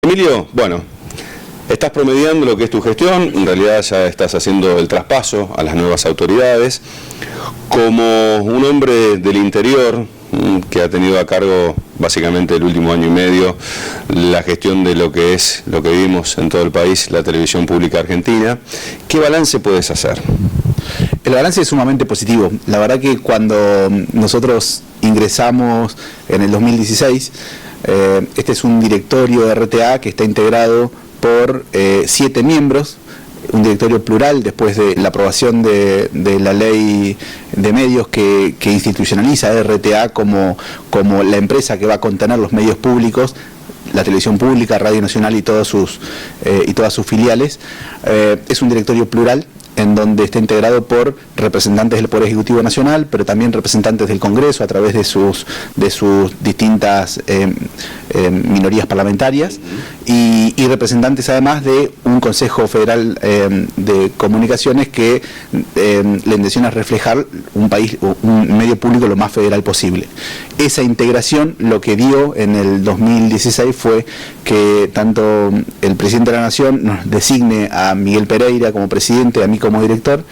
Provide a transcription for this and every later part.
Emilio, bueno, estás promediando lo que es tu gestión, en realidad ya estás haciendo el traspaso a las nuevas autoridades. Como un hombre del interior que ha tenido a cargo básicamente el último año y medio la gestión de lo que es, lo que vivimos en todo el país, la televisión pública argentina, ¿qué balance puedes hacer? El balance es sumamente positivo. La verdad que cuando nosotros ingresamos en el 2016, este es un directorio de RTA que está integrado por 7 miembros, un directorio plural después de la aprobación de la ley de medios que institucionaliza a RTA como la empresa que va a contener los medios públicos, la televisión pública, Radio Nacional y todas sus filiales. Es un directorio plural en donde está integrado por representantes del Poder Ejecutivo Nacional, pero también representantes del Congreso a través de sus distintas minorías parlamentarias y representantes además de un Consejo Federal de Comunicaciones que la intención es reflejar un medio público lo más federal posible. Esa integración lo que dio en el 2016 fue que tanto el presidente de la Nación nos designe a Miguel Pereira como presidente, a mí como director,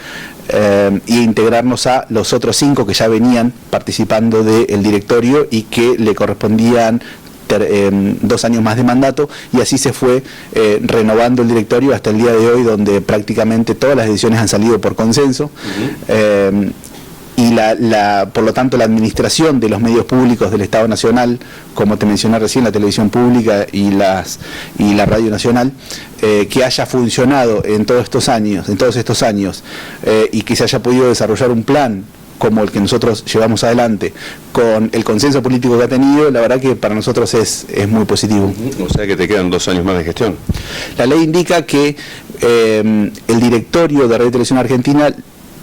y integrarnos a los otros 5 que ya venían participando del directorio y que le correspondían 2 años más de mandato, y así se fue renovando el directorio hasta el día de hoy, donde prácticamente todas las decisiones han salido por consenso. Y por lo tanto la administración de los medios públicos del Estado Nacional, como te mencioné recién, la televisión pública y la Radio Nacional, que haya funcionado en todos estos años, y que se haya podido desarrollar un plan como el que nosotros llevamos adelante, con el consenso político que ha tenido, la verdad que para nosotros es muy positivo. O sea que te quedan 2 años más de gestión. La ley indica que el directorio de Radio Televisión Argentina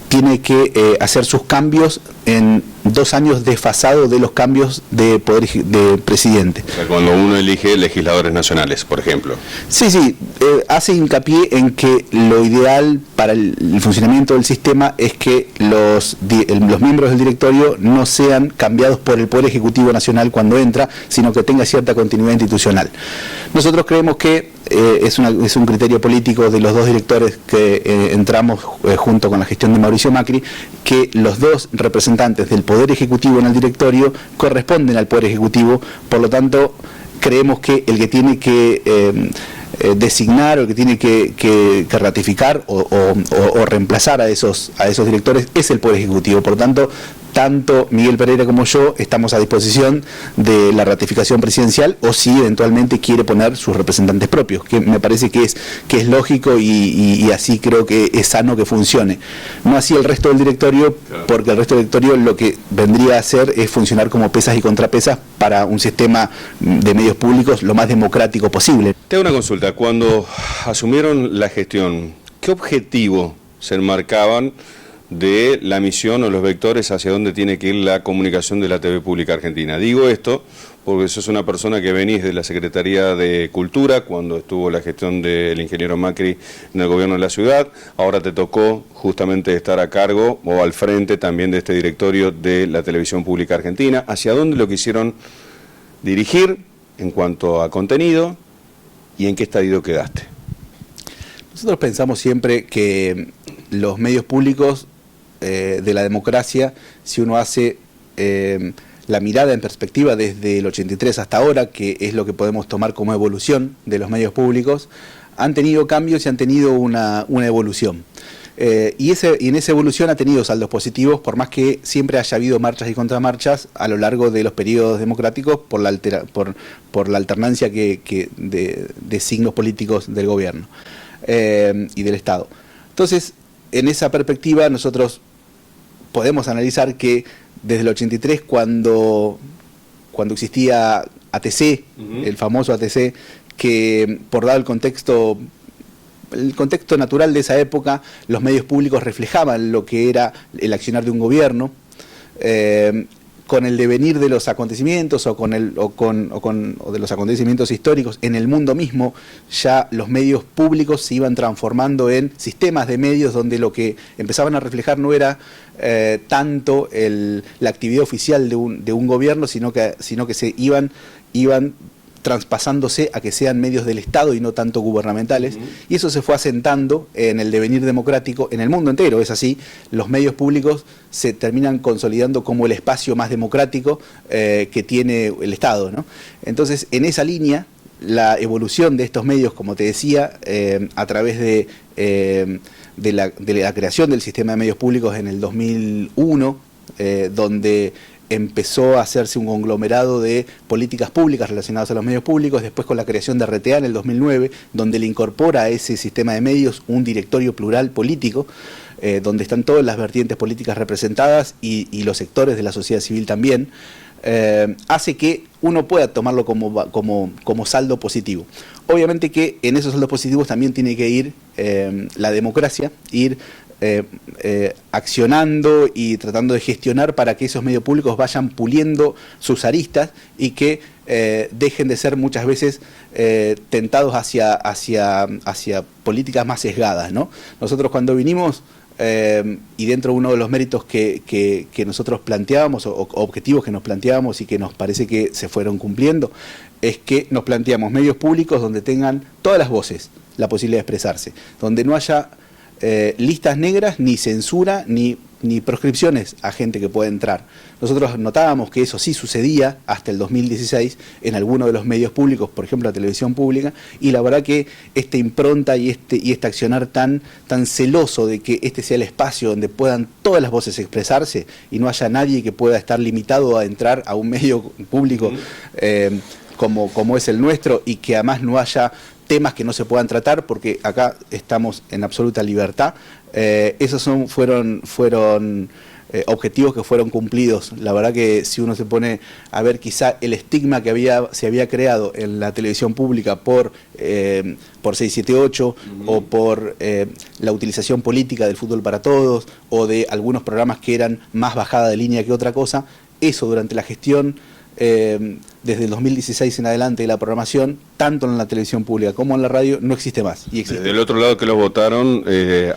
tiene que hacer sus cambios en 2 años desfasados de los cambios de poder de presidente. O sea, cuando uno elige legisladores nacionales, por ejemplo. Sí, hace hincapié en que lo ideal para el funcionamiento del sistema es que los miembros del directorio no sean cambiados por el Poder Ejecutivo Nacional cuando entra, sino que tenga cierta continuidad institucional. Nosotros creemos que es un criterio político de los 2 directores que entramos junto con la gestión de Mauricio Macri, que los 2 representantes del Poder Ejecutivo en el directorio corresponden al Poder Ejecutivo. Por lo tanto, creemos que el que tiene que designar o el que tiene que ratificar o reemplazar a esos directores es el Poder Ejecutivo. Por lo tanto, tanto Miguel Pereira como yo estamos a disposición de la ratificación presidencial, o si eventualmente quiere poner sus representantes propios, que me parece que es lógico y así creo que es sano que funcione. No así el resto del directorio, porque el resto del directorio lo que vendría a hacer es funcionar como pesas y contrapesas para un sistema de medios públicos lo más democrático posible. Te hago una consulta. Cuando asumieron la gestión, ¿qué objetivo se enmarcaban de la misión o los vectores hacia dónde tiene que ir la comunicación de la TV Pública Argentina? Digo esto porque sos una persona que venís de la Secretaría de Cultura cuando estuvo la gestión del ingeniero Macri en el gobierno de la ciudad. Ahora te tocó justamente estar a cargo o al frente también de este directorio de la Televisión Pública Argentina. ¿Hacia dónde lo quisieron dirigir en cuanto a contenido y en qué estadio quedaste? Nosotros pensamos siempre que los medios públicos de la democracia, si uno hace la mirada en perspectiva desde el 83 hasta ahora, que es lo que podemos tomar como evolución de los medios públicos, han tenido cambios y han tenido una evolución. Y en esa evolución ha tenido saldos positivos, por más que siempre haya habido marchas y contramarchas a lo largo de los periodos democráticos por la alternancia de signos políticos del gobierno y del Estado. Entonces, en esa perspectiva nosotros podemos analizar que desde el 83, cuando existía ATC, el famoso ATC, que por dado el contexto natural de esa época, los medios públicos reflejaban lo que era el accionar de un gobierno, con el devenir de los acontecimientos o de los acontecimientos históricos en el mundo mismo, ya los medios públicos se iban transformando en sistemas de medios donde lo que empezaban a reflejar no era tanto la actividad oficial de un gobierno, sino que se iban traspasándose a que sean medios del Estado y no tanto gubernamentales, y eso se fue asentando en el devenir democrático en el mundo entero. Es así, los medios públicos se terminan consolidando como el espacio más democrático que tiene el Estado, ¿no? Entonces, en esa línea, la evolución de estos medios, como te decía, a través de la creación del sistema de medios públicos en el 2001, donde empezó a hacerse un conglomerado de políticas públicas relacionadas a los medios públicos, después con la creación de RTA en el 2009, donde le incorpora a ese sistema de medios un directorio plural político, donde están todas las vertientes políticas representadas y los sectores de la sociedad civil también, hace que uno pueda tomarlo como saldo positivo. Obviamente que en esos saldos positivos también tiene que ir la democracia, ir accionando y tratando de gestionar para que esos medios públicos vayan puliendo sus aristas y que dejen de ser muchas veces tentados hacia políticas más sesgadas, ¿no? Nosotros cuando vinimos, y dentro de uno de los méritos que nosotros planteábamos, o objetivos que nos planteábamos y que nos parece que se fueron cumpliendo, es que nos planteamos medios públicos donde tengan todas las voces la posibilidad de expresarse, donde no haya listas negras, ni censura, ni proscripciones a gente que pueda entrar. Nosotros notábamos que eso sí sucedía hasta el 2016 en algunos de los medios públicos, por ejemplo la televisión pública, y la verdad que esta impronta y este accionar tan celoso de que este sea el espacio donde puedan todas las voces expresarse y no haya nadie que pueda estar limitado a entrar a un medio público como es el nuestro, y que además no haya temas que no se puedan tratar, porque acá estamos en absoluta libertad. Esos fueron objetivos que fueron cumplidos. La verdad que si uno se pone a ver quizá el estigma que se había creado en la televisión pública por 678 o por la utilización política del fútbol para todos, o de algunos programas que eran más bajada de línea que otra cosa, eso durante la gestión desde el 2016 en adelante de la programación, tanto en la televisión pública como en la radio, no existe más. Y existe. Del otro lado que los votaron,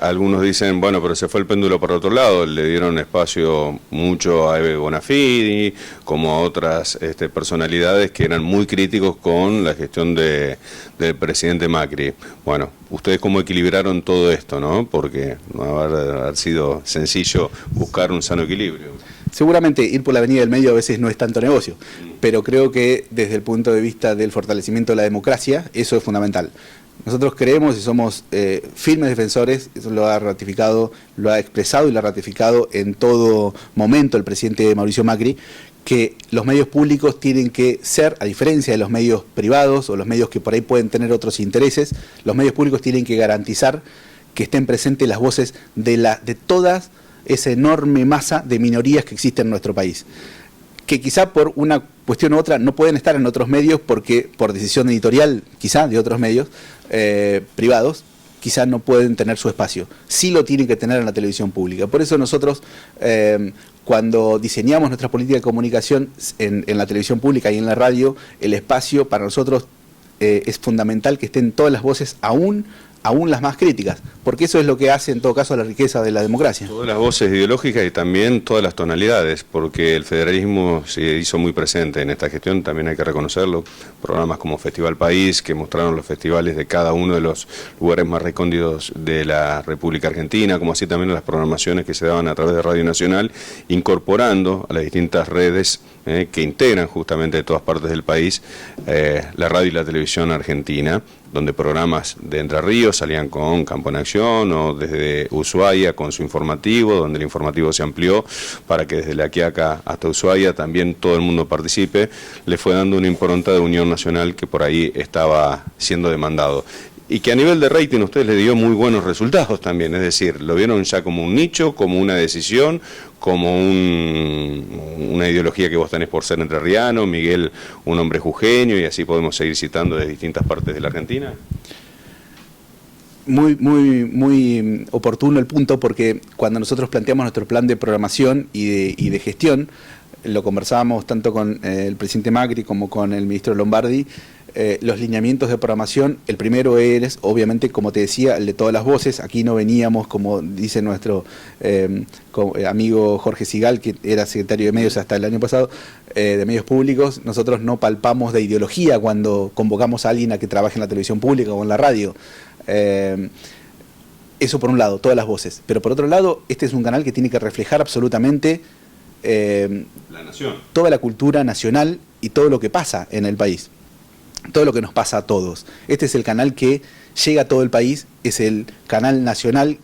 algunos dicen, bueno, pero se fue el péndulo para otro lado, le dieron espacio mucho a Eve Bonafini, como a otras personalidades que eran muy críticos con la gestión del presidente Macri. Bueno, ustedes cómo equilibraron todo esto, ¿no? Porque no va a haber sido sencillo buscar un sano equilibrio. Seguramente ir por la avenida del medio a veces no es tanto negocio, pero creo que desde el punto de vista del fortalecimiento de la democracia, eso es fundamental. Nosotros creemos y somos firmes defensores, eso lo ha ratificado, lo ha expresado y lo ha ratificado en todo momento el presidente Mauricio Macri, que los medios públicos tienen que ser, a diferencia de los medios privados o los medios que por ahí pueden tener otros intereses, los medios públicos tienen que garantizar que estén presentes las voces de todas esa enorme masa de minorías que existe en nuestro país, que quizá por una cuestión u otra no pueden estar en otros medios porque por decisión editorial quizá de otros medios privados, quizá no pueden tener su espacio. Sí lo tienen que tener en la televisión pública. Por eso nosotros cuando diseñamos nuestra política de comunicación en la televisión pública y en la radio, el espacio para nosotros es fundamental que estén todas las voces, aún las más críticas, porque eso es lo que hace en todo caso la riqueza de la democracia. Todas las voces ideológicas y también todas las tonalidades, porque el federalismo se hizo muy presente en esta gestión, también hay que reconocerlo. Programas como Festival País, que mostraron los festivales de cada uno de los lugares más recónditos de la República Argentina, como así también las programaciones que se daban a través de Radio Nacional, incorporando a las distintas redes que integran justamente de todas partes del país la radio y la televisión argentina, donde programas de Entre Ríos salían con Campo en Acción, o desde Ushuaia con su informativo, donde el informativo se amplió para que desde La Quiaca hasta Ushuaia también todo el mundo participe. Le fue dando una impronta de unión nacional que por ahí estaba siendo demandado. Y que a nivel de rating a ustedes les dio muy buenos resultados también, es decir, lo vieron ya como un nicho, como una decisión, como una ideología que vos tenés por ser entrerriano, Miguel un hombre jujeño, y así podemos seguir citando de distintas partes de la Argentina. Muy oportuno el punto, porque cuando nosotros planteamos nuestro plan de programación y de gestión, lo conversábamos tanto con el presidente Macri como con el ministro Lombardi, los lineamientos de programación. El primero es, obviamente, como te decía, el de todas las voces. Aquí no veníamos, como dice nuestro amigo Jorge Sigal, que era secretario de medios hasta el año pasado, de medios públicos. Nosotros no palpamos de ideología cuando convocamos a alguien a que trabaje en la televisión pública o en la radio. Eso por un lado, todas las voces. Pero por otro lado, este es un canal que tiene que reflejar absolutamente la nación, toda la cultura nacional y todo lo que pasa en el país, todo lo que nos pasa a todos. Este es el canal que llega a todo el país, es el canal nacional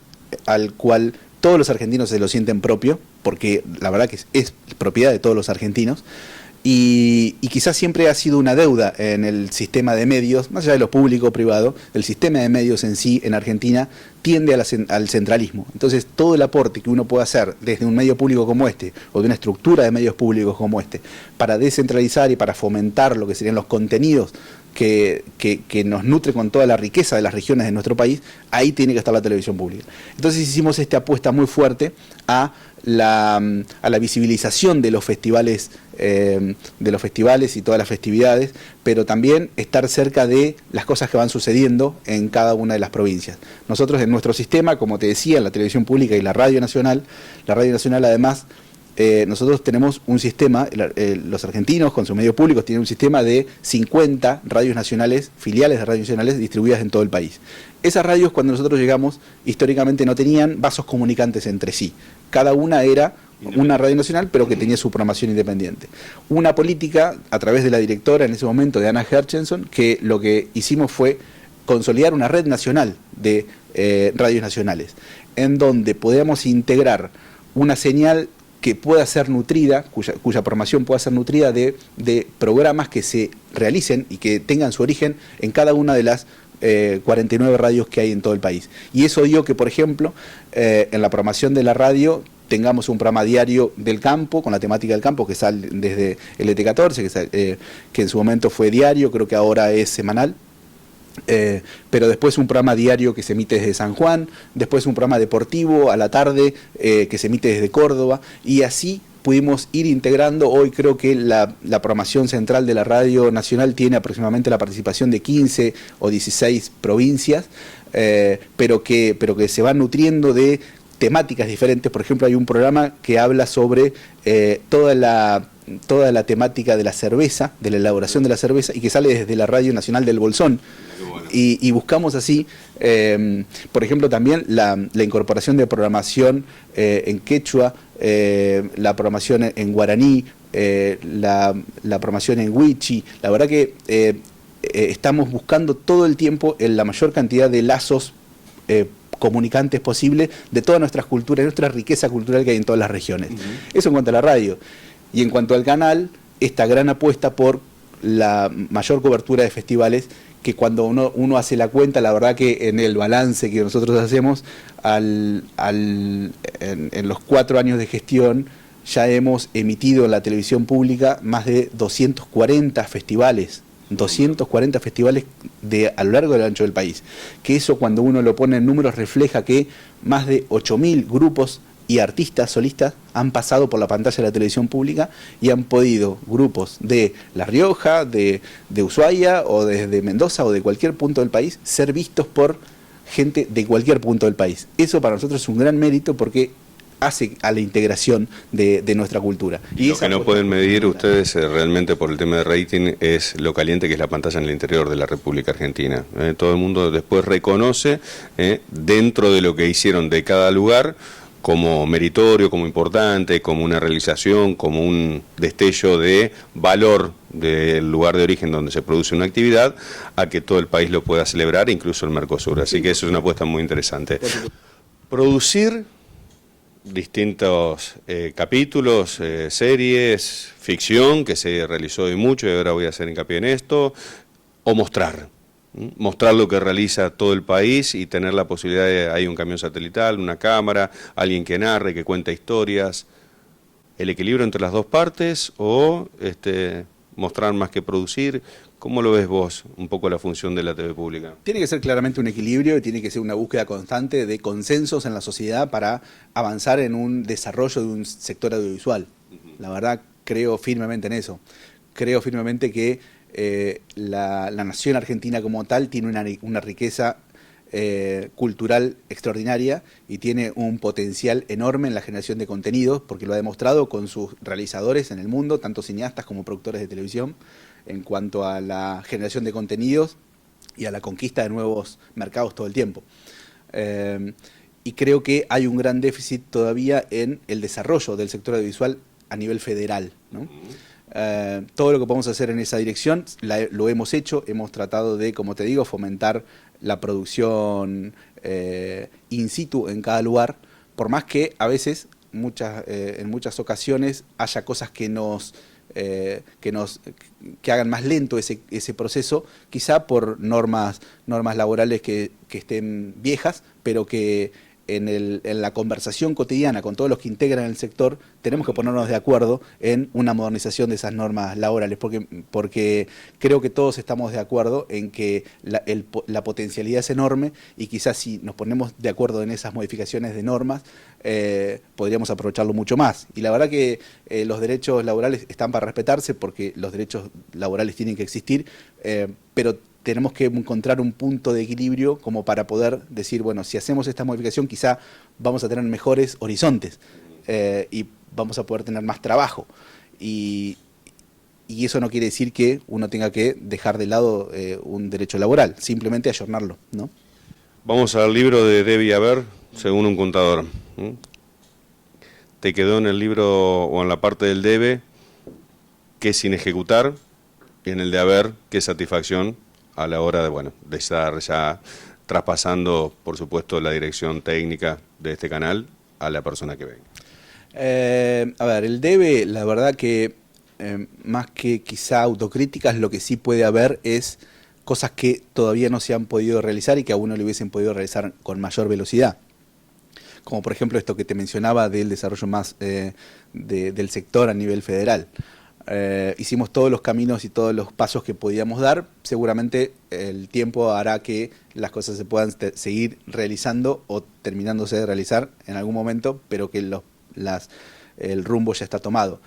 al cual todos los argentinos se lo sienten propio, porque la verdad que es propiedad de todos los argentinos. Y quizás siempre ha sido una deuda en el sistema de medios, más allá de lo público o privado, el sistema de medios en sí en Argentina tiende al centralismo. Entonces todo el aporte que uno puede hacer desde un medio público como este, o de una estructura de medios públicos como este, para descentralizar y para fomentar lo que serían los contenidos que nos nutre con toda la riqueza de las regiones de nuestro país, ahí tiene que estar la televisión pública. Entonces hicimos esta apuesta muy fuerte a la visibilización de los festivales y todas las festividades, pero también estar cerca de las cosas que van sucediendo en cada una de las provincias. Nosotros en nuestro sistema, como te decía, en la televisión pública y la Radio Nacional además, nosotros tenemos un sistema, los argentinos con sus medios públicos tienen un sistema de 50 radios nacionales, filiales de radios nacionales distribuidas en todo el país. Esas radios, cuando nosotros llegamos, históricamente no tenían vasos comunicantes entre sí. Cada una era una radio nacional, pero que tenía su programación independiente. Una política, a través de la directora en ese momento, de Anna Herchenson, que lo que hicimos fue consolidar una red nacional de radios nacionales, en donde podamos integrar una señal que pueda ser nutrida, cuya programación pueda ser nutrida de programas que se realicen y que tengan su origen en cada una de las 49 radios que hay en todo el país. Y eso dio que, por ejemplo, en la programación de la radio tengamos un programa diario del campo, con la temática del campo, que sale desde el ET14, que en su momento fue diario, creo que ahora es semanal. Pero después un programa diario que se emite desde San Juan, después un programa deportivo a la tarde que se emite desde Córdoba, y así pudimos ir integrando. Hoy creo que la programación central de la Radio Nacional tiene aproximadamente la participación de 15 o 16 provincias, pero que se van nutriendo de temáticas diferentes. Por ejemplo, hay un programa que habla sobre toda la temática de la cerveza, de la elaboración de la cerveza, y que sale desde la Radio Nacional del Bolsón. Bueno. Y buscamos así, por ejemplo, también la incorporación de programación en quechua, la programación en guaraní, la programación en wichi. La verdad que estamos buscando todo el tiempo en la mayor cantidad de lazos comunicantes posible de todas nuestras culturas, nuestra riqueza cultural que hay en todas las regiones. Eso en cuanto a la radio. Y en cuanto al canal, esta gran apuesta por la mayor cobertura de festivales, que cuando uno hace la cuenta, la verdad que en el balance que nosotros hacemos, en los 4 años de gestión, ya hemos emitido en la televisión pública más de 240 festivales. 240 festivales a lo largo del ancho del país. Que eso, cuando uno lo pone en números, refleja que más de 8.000 grupos y artistas solistas han pasado por la pantalla de la televisión pública y han podido, grupos de La Rioja, de Ushuaia o desde Mendoza o de cualquier punto del país, ser vistos por gente de cualquier punto del país. Eso para nosotros es un gran mérito, porque hace a la integración de nuestra cultura. Y lo que no pueden medir ustedes realmente por el tema de rating es lo caliente que es la pantalla en el interior de la República Argentina. Todo el mundo después reconoce dentro de lo que hicieron de cada lugar como meritorio, como importante, como una realización, como un destello de valor del lugar de origen donde se produce una actividad, a que todo el país lo pueda celebrar, incluso el Mercosur. Así que eso es una apuesta muy interesante. Producir distintos capítulos, series, ficción, que se realizó hoy mucho y ahora voy a hacer hincapié en esto, o mostrar lo que realiza todo el país y tener la posibilidad de, hay un camión satelital, una cámara, alguien que narre, que cuenta historias, el equilibrio entre las dos partes, o mostrar más que producir. ¿Cómo lo ves vos un poco la función de la TV pública? Tiene que ser claramente un equilibrio y tiene que ser una búsqueda constante de consensos en la sociedad para avanzar en un desarrollo de un sector audiovisual. La verdad, creo firmemente en eso. Creo firmemente que la nación argentina como tal tiene una riqueza cultural extraordinaria y tiene un potencial enorme en la generación de contenidos, porque lo ha demostrado con sus realizadores en el mundo, tanto cineastas como productores de televisión, en cuanto a la generación de contenidos y a la conquista de nuevos mercados todo el tiempo. Y creo que hay un gran déficit todavía en el desarrollo del sector audiovisual a nivel federal, ¿no? Todo lo que podemos hacer en esa dirección lo hemos hecho, hemos tratado de, como te digo, fomentar la producción in situ en cada lugar, por más que a veces, en muchas ocasiones, haya cosas que hagan más lento ese proceso, quizá por normas laborales que estén viejas, pero que en la conversación cotidiana con todos los que integran el sector tenemos que ponernos de acuerdo en una modernización de esas normas laborales, porque creo que todos estamos de acuerdo en que la potencialidad es enorme y quizás si nos ponemos de acuerdo en esas modificaciones de normas podríamos aprovecharlo mucho más. Y la verdad que los derechos laborales están para respetarse, porque los derechos laborales tienen que existir, pero tenemos que encontrar un punto de equilibrio como para poder decir, bueno, si hacemos esta modificación quizá vamos a tener mejores horizontes y vamos a poder tener más trabajo. Y eso no quiere decir que uno tenga que dejar de lado un derecho laboral, simplemente ayornarlo, ¿no? Vamos al libro de Debbie Aber, según un contador. ¿Te quedó en el libro o en la parte del debe qué sin ejecutar, y en el de haber qué satisfacción a la hora de estar ya traspasando, por supuesto, la dirección técnica de este canal a la persona que venga? A ver, el debe, la verdad que más que quizá autocríticas, lo que sí puede haber es cosas que todavía no se han podido realizar y que a uno le hubiesen podido realizar con mayor velocidad. Como por ejemplo esto que te mencionaba del desarrollo más del sector a nivel federal. Hicimos todos los caminos y todos los pasos que podíamos dar. Seguramente el tiempo hará que las cosas se puedan seguir realizando o terminándose de realizar en algún momento, pero que el rumbo ya está tomado.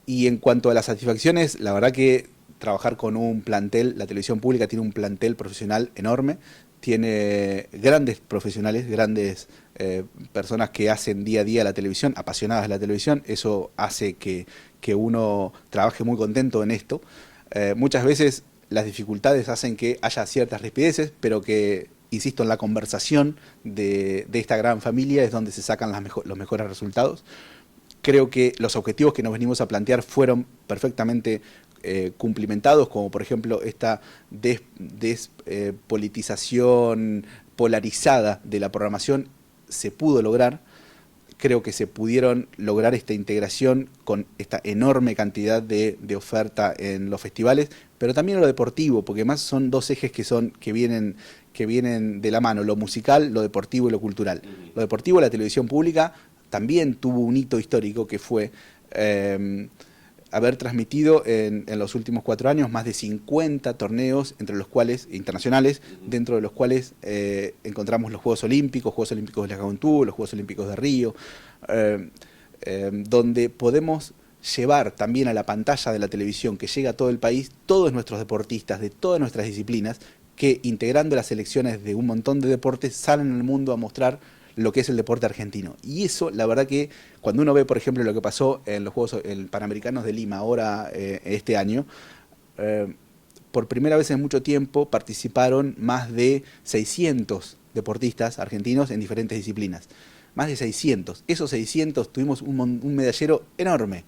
Y en cuanto a las satisfacciones, la verdad que trabajar con un plantel, la televisión pública tiene un plantel profesional enorme, tiene grandes profesionales, grandes personas que hacen día a día la televisión, apasionadas de la televisión. Eso hace que uno trabaje muy contento en esto. Muchas veces las dificultades hacen que haya ciertas rispideces, pero que, insisto, en la conversación de esta gran familia es donde se sacan los mejores resultados. Creo que los objetivos que nos venimos a plantear fueron perfectamente cumplimentados, como por ejemplo esta despolitización polarizada de la programación se pudo lograr. Creo que se pudieron lograr esta integración con esta enorme cantidad de oferta en los festivales, pero también en lo deportivo, porque más son dos ejes que vienen de la mano: lo musical, lo deportivo y lo cultural. Lo deportivo, la televisión pública también tuvo un hito histórico, que fue haber transmitido en los últimos 4 años más de 50 torneos internacionales, dentro de los cuales encontramos los Juegos Olímpicos de la Juventud, los Juegos Olímpicos de Río, donde podemos llevar también a la pantalla de la televisión, que llega a todo el país, todos nuestros deportistas de todas nuestras disciplinas, que integrando las selecciones de un montón de deportes salen al mundo a mostrar lo que es el deporte argentino. Y eso, la verdad que cuando uno ve, por ejemplo, lo que pasó en los Juegos Panamericanos de Lima ahora, este año, por primera vez en mucho tiempo participaron más de 600 deportistas argentinos en diferentes disciplinas. Más de 600. Esos 600 tuvimos un medallero enorme.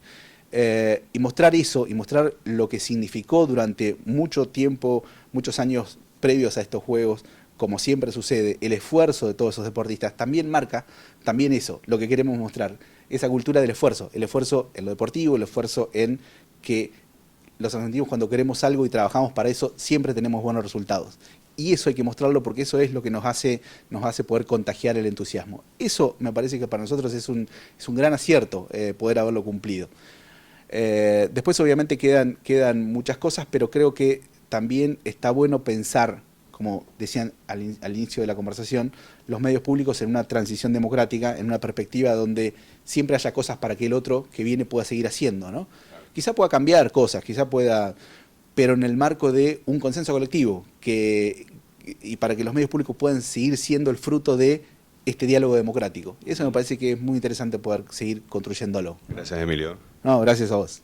Y mostrar eso, y mostrar lo que significó durante mucho tiempo, muchos años previos a estos Juegos, como siempre sucede, el esfuerzo de todos esos deportistas, también marca eso, lo que queremos mostrar, esa cultura del esfuerzo en lo deportivo, el esfuerzo en que los argentinos, cuando queremos algo y trabajamos para eso, siempre tenemos buenos resultados. Y eso hay que mostrarlo, porque eso es lo que nos hace poder contagiar el entusiasmo. Eso me parece que para nosotros es un gran acierto, poder haberlo cumplido. Después obviamente quedan muchas cosas, pero creo que también está bueno pensar, como decían al inicio de la conversación, los medios públicos en una transición democrática, en una perspectiva donde siempre haya cosas para que el otro que viene pueda seguir haciendo, ¿no? quizá pueda cambiar cosas, quizá pueda, pero en el marco de un consenso colectivo, y para que los medios públicos puedan seguir siendo el fruto de este diálogo democrático. Eso me parece que es muy interesante poder seguir construyéndolo. Gracias, Emilio. No, gracias a vos.